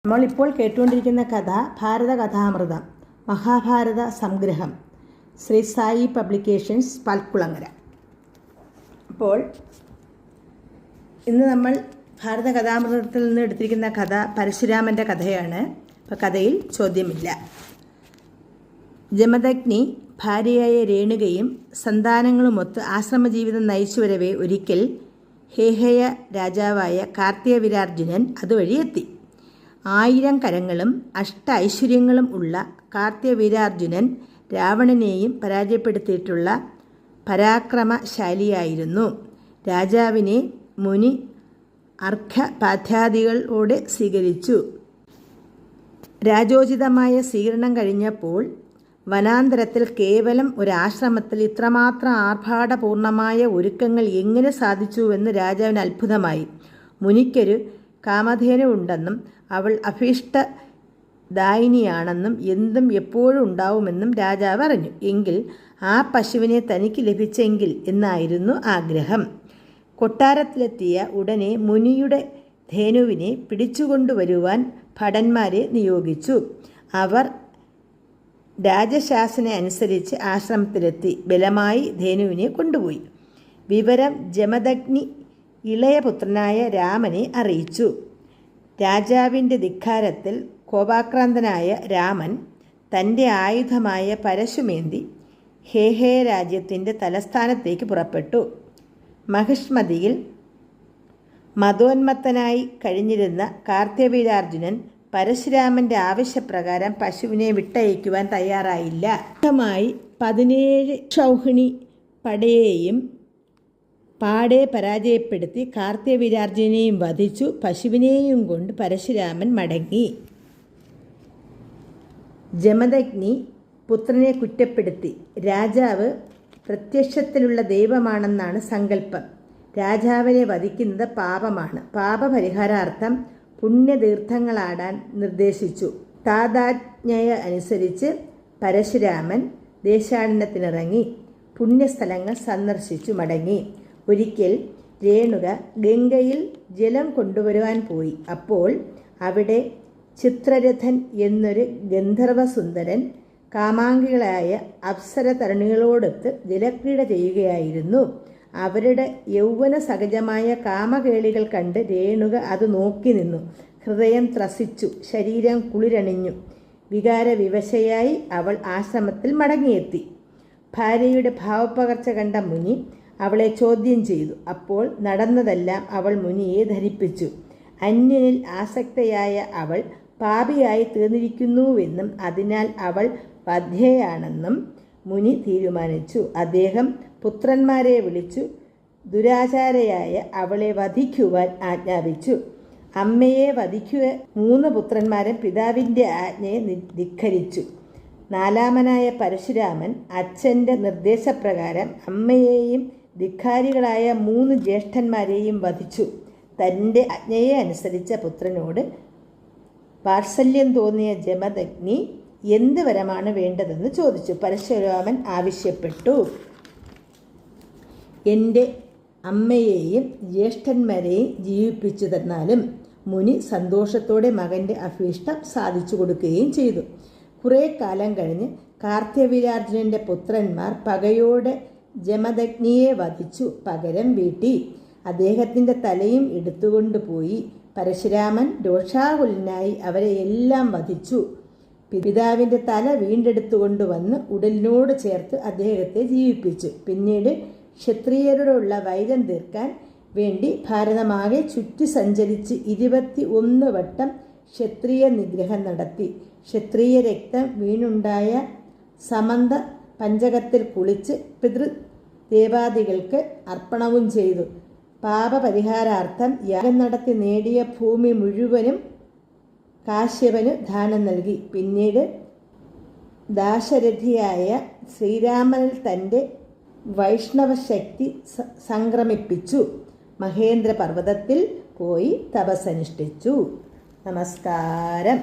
നമ്മളിപ്പോൾ കേട്ടുകൊണ്ടിരിക്കുന്ന കഥ ഭാരതകഥാമൃതം മഹാഭാരത സംഗ്രഹം, ശ്രീ സായി പബ്ലിക്കേഷൻസ്, പാൽക്കുളങ്ങര. അപ്പോൾ ഇന്ന് നമ്മൾ ഭാരതകഥാമൃതത്തിൽ നിന്ന് എടുത്തിരിക്കുന്ന കഥ പരശുരാമൻ്റെ കഥയാണ്. അപ്പോൾ കഥയിൽ ചോദ്യമില്ല. ജമദഗ്നി ഭാര്യയായ രേണുകയും സന്താനങ്ങളുമൊത്ത് ആശ്രമജീവിതം നയിച്ചു വരവേ ഒരിക്കൽ ഹേഹയ രാജാവായ കാർത്തികവീരാർജുനൻ അതുവഴി എത്തി. 1000 കരങ്ങളും 8 ഐശ്വര്യങ്ങളും ഉള്ള കാർത്തികവീരാർജുനൻ രാവണനെയും പരാജയപ്പെടുത്തിയിട്ടുള്ള പരാക്രമശാലിയായിരുന്നു. രാജാവിനെ മുനി അർഘ്യപാദ്യാദികളോടെ സ്വീകരിച്ചു. രാജോചിതമായ സ്വീകരണം കഴിഞ്ഞപ്പോൾ വനാന്തരത്തിൽ കേവലം ഒരാശ്രമത്തിൽ ഇത്രമാത്രം ആർഭാടപൂർണമായ ഒരുക്കങ്ങൾ എങ്ങനെ സാധിച്ചുവെന്ന് രാജാവിന് അത്ഭുതമായി. മുനിക്കൊരു കാമധേനു ഉണ്ടെന്നും അവൾ അഭീഷ്ടദായിനിയാണെന്നും എന്തും എപ്പോഴും ഉണ്ടാവുമെന്നും രാജാവ് അറിഞ്ഞു. എങ്കിൽ ആ പശുവിനെ തനിക്ക് ലഭിച്ചെങ്കിൽ എന്നായിരുന്നു ആഗ്രഹം. കൊട്ടാരത്തിലെത്തിയ ഉടനെ മുനിയുടെ ധേനുവിനെ പിടിച്ചുകൊണ്ടുവരുവാൻ ഭടന്മാരെ നിയോഗിച്ചു. അവർ രാജശാസന അനുസരിച്ച് ആശ്രമത്തിലെത്തി ബലമായി ധേനുവിനെ കൊണ്ടുപോയി. വിവരം ജമദഗ്നി ഇളയപുത്രനായ രാമനെ അറിയിച്ചു. രാജാവിൻ്റെ ധിക്കാരത്തിൽ കോപാക്രാന്തനായ രാമൻ തൻ്റെ ആയുധമായ പരശുമേന്തി ഹേഹയ രാജ്യത്തിൻ്റെ തലസ്ഥാനത്തേക്ക് പുറപ്പെട്ടു. മഹിഷ്മതിയിൽ മതോന്മത്തനായി കഴിഞ്ഞിരുന്ന കാർത്തികവീരാർജുനൻ പരശുരാമൻ്റെ ആവശ്യപ്രകാരം പശുവിനെ വിട്ടയക്കുവാൻ തയ്യാറായില്ല. 17 ക്ഷൗഹിണി പടയെയും പാടെ പരാജയപ്പെടുത്തി കാർത്തികവീരാർജുനെയും വധിച്ചു. പശുവിനെയും കൊണ്ട് പരശുരാമൻ മടങ്ങി. ജമദഗ്നി പുത്രനെ കുറ്റപ്പെടുത്തി. രാജാവ് പ്രത്യക്ഷത്തിലുള്ള ദൈവമാണെന്നാണ് സങ്കല്പം. രാജാവിനെ വധിക്കുന്നത് പാപമാണ്. പാപപരിഹാരാർത്ഥം പുണ്യതീർത്ഥങ്ങളാടാൻ നിർദ്ദേശിച്ചു. താതാജ്ഞയ അനുസരിച്ച് പരശുരാമൻ ദേശാടനത്തിനിറങ്ങി പുണ്യസ്ഥലങ്ങൾ സന്ദർശിച്ചു മടങ്ങി. ഒരിക്കൽ രേണുക ഗംഗയിൽ ജലം കൊണ്ടുവരുവാൻ പോയി. അപ്പോൾ അവിടെ ചിത്രരഥൻ എന്നൊരു ഗന്ധർവസുന്ദരൻ കാമാംഗികളായ അപ്സര തരുണികളോടൊത്ത് ജലക്രീഡ ചെയ്യുകയായിരുന്നു. അവരുടെ യൗവന സഹജമായ കാമകേളികൾ കണ്ട് രേണുക അത് നോക്കി നിന്നു. ഹൃദയം ത്രസിച്ചു, ശരീരം കുളിരണിഞ്ഞു. വികാരവിവശയായി അവൾ ആശ്രമത്തിൽ മടങ്ങിയെത്തി. ഭാര്യയുടെ ഭാവപ്പകർച്ച കണ്ട മുനി അവളെ ചോദ്യം ചെയ്തു. അപ്പോൾ നടന്നതെല്ലാം അവൾ മുനിയെ ധരിപ്പിച്ചു. അന്യനിൽ ആസക്തയായ അവൾ പാപിയായി തീർന്നിരിക്കുന്നുവെന്നും അതിനാൽ അവൾ വധ്യയാണെന്നും മുനി തീരുമാനിച്ചു. അദ്ദേഹം പുത്രന്മാരെ വിളിച്ചു ദുരാചാരയായ അവളെ വധിക്കുവാൻ ആജ്ഞാപിച്ചു. അമ്മയെ വധിക്കുക 3 പുത്രന്മാരും പിതാവിൻ്റെ ആജ്ഞയെ ധിക്കരിച്ചു. 4മനായ പരശുരാമൻ അച്ഛൻ്റെ നിർദ്ദേശപ്രകാരം അമ്മയെയും ധിക്കാരികളായ 3 ജ്യേഷ്ഠന്മാരെയും വധിച്ചു. തൻ്റെ ആജ്ഞയെ അനുസരിച്ച പുത്രനോട് വാത്സല്യം തോന്നിയ ജമദഗ്നി എന്ത് വരമാണ് വേണ്ടതെന്ന് ചോദിച്ചു. പരശുരാമൻ ആവശ്യപ്പെട്ടു, എൻ്റെ അമ്മയെയും ജ്യേഷ്ഠന്മാരെയും ജീവിപ്പിച്ചു തന്നാലും. മുനി സന്തോഷത്തോടെ മകൻ്റെ അഭീഷ്ടം സാധിച്ചു കൊടുക്കുകയും ചെയ്തു. കുറേ കാലം കഴിഞ്ഞ് കാർത്തികവീരാർജുനൻ്റെ പുത്രന്മാർ പകയോടെ ജമദഗ്നിയെ വധിച്ചു പകരം വീട്ടി. അദ്ദേഹത്തിൻ്റെ തലയും എടുത്തുകൊണ്ടുപോയി. പരശുരാമൻ രോഷാകുലനായി അവരെ എല്ലാം വധിച്ചു. പിതാവിൻ്റെ തല വീണ്ടെടുത്തുകൊണ്ടുവന്ന് ഉടലിനോട് ചേർത്ത് അദ്ദേഹത്തെ ജീവിപ്പിച്ചു. പിന്നീട് ക്ഷത്രിയരോടുള്ള വൈരം തീർക്കാൻ വേണ്ടി ഭാരതമാകെ ചുറ്റി സഞ്ചരിച്ച് 21 വട്ടം ക്ഷത്രിയ നിഗ്രഹം നടത്തി. ക്ഷത്രിയ രക്തം വീണുണ്ടായ സമന്ത പഞ്ചകത്തിൽ കുളിച്ച് പിതൃദേവാദികൾക്ക് അർപ്പണവും ചെയ്തു. പാപപരിഹാരാർത്ഥം യാഗം നടത്തി നേടിയ ഭൂമി മുഴുവനും കാശ്യപന് ദാനം നൽകി. പിന്നീട് ദാശരഥിയായ ശ്രീരാമനിൽ തൻ്റെ വൈഷ്ണവശക്തി സംക്രമിപ്പിച്ചു. മഹേന്ദ്ര പർവ്വതത്തിൽ പോയി തപസ്സനുഷ്ഠിച്ചു. നമസ്കാരം.